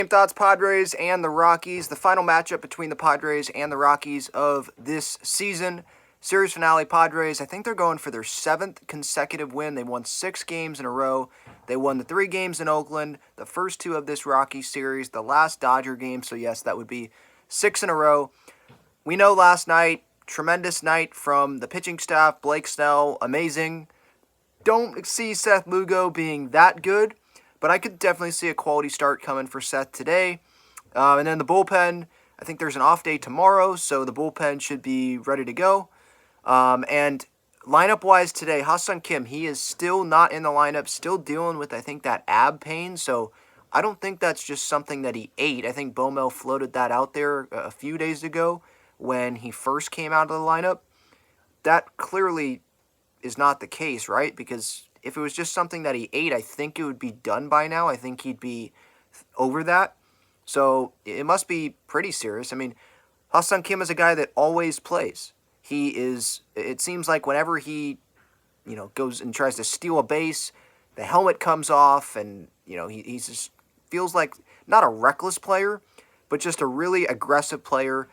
Same thoughts, Padres and the Rockies. The final matchup between the Padres and the Rockies of this season. Series finale, Padres, I think they're going for their 7th consecutive win. They won 6 games in a row. They won the 3 games in Oakland, the first 2 of this Rockies series, the last Dodger game. So yes, that would be 6 in a row. We know last night, tremendous night from the pitching staff. Blake Snell, amazing. Don't see Seth Lugo being that good, but I could definitely see a quality start coming for Seth today. And then the bullpen, I think there's an off day tomorrow, so the bullpen should be ready to go. And lineup-wise today, Ha-Seong Kim, he is still not in the lineup, still dealing with, I think, that ab pain. So I don't think that's just something that he ate. I think Bomel floated that out there a few days ago when he first came out of the lineup. That clearly is not the case, right? Because if it was just something that he ate, I think it would be done by now. I think he'd be over that. So it must be pretty serious. I mean, Ha-Seong Kim is a guy that always plays. It seems like whenever he, goes and tries to steal a base, the helmet comes off, and, he just feels like not a reckless player, but just a really aggressive player,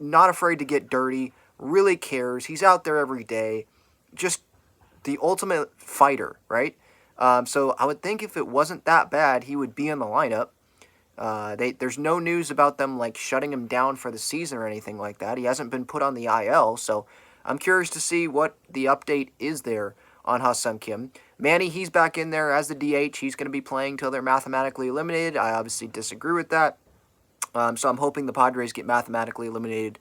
not afraid to get dirty, really cares. He's out there every day. Just the ultimate fighter, right? So I would think if it wasn't that bad, he would be in the lineup. There's no news about them like shutting him down for the season or anything like that. He hasn't been put on the IL, so I'm curious to see what the update is there on Ha-Seong Kim. Manny, he's back in there as the DH. He's going to be playing till they're mathematically eliminated. I obviously disagree with that. So I'm hoping the Padres get mathematically eliminated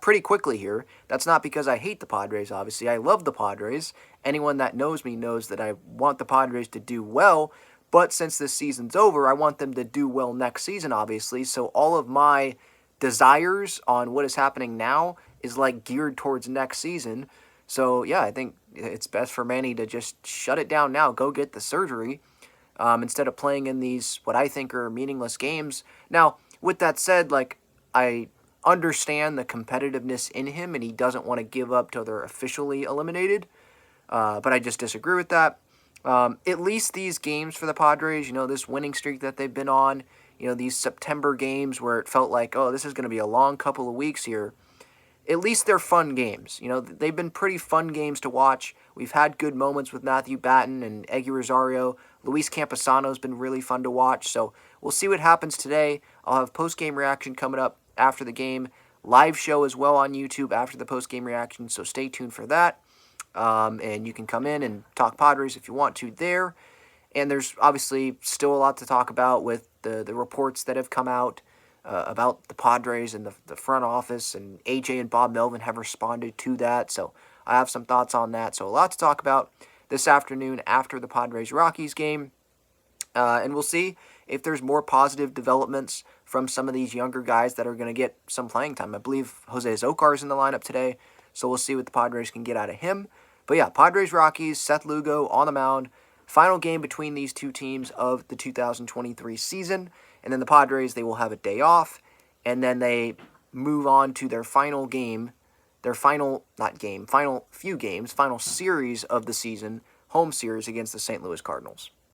pretty quickly here. That's not because I hate the Padres, obviously. I love the Padres. Anyone that knows me knows that I want the Padres to do well. But since this season's over, I want them to do well next season, obviously. So all of my desires on what is happening now is like geared towards next season. So yeah, I think it's best for Manny to just shut it down now. Go get the surgery instead of playing in these what I think are meaningless games. Now, with that said, I understand the competitiveness in him, and he doesn't want to give up till they're officially eliminated. But I just disagree with that. At least these games for the Padres, this winning streak that they've been on, these September games where it felt like, oh, this is going to be a long couple of weeks here. At least they're fun games. They've been pretty fun games to watch. We've had good moments with Matthew Batten and Eggy Rosario. Luis Camposano's been really fun to watch. So we'll see what happens today. I'll have post-game reaction coming up after the game. Live show as well on YouTube after the post-game reaction, so stay tuned for that. And you can come in and talk Padres if you want to there. And there's obviously still a lot to talk about with the reports that have come out about the Padres and the front office, and AJ and Bob Melvin have responded to that. So I have some thoughts on that. So a lot to talk about this afternoon after the Padres-Rockies game. And we'll see if there's more positive developments from some of these younger guys that are going to get some playing time. I believe Jose Azocar is in the lineup today, so we'll see what the Padres can get out of him. But yeah, Padres-Rockies, Seth Lugo on the mound. Final game between these two teams of the 2023 season. And then the Padres, they will have a day off. And then they move on to their final game, final few games, final series of the season, home series against the St. Louis Cardinals.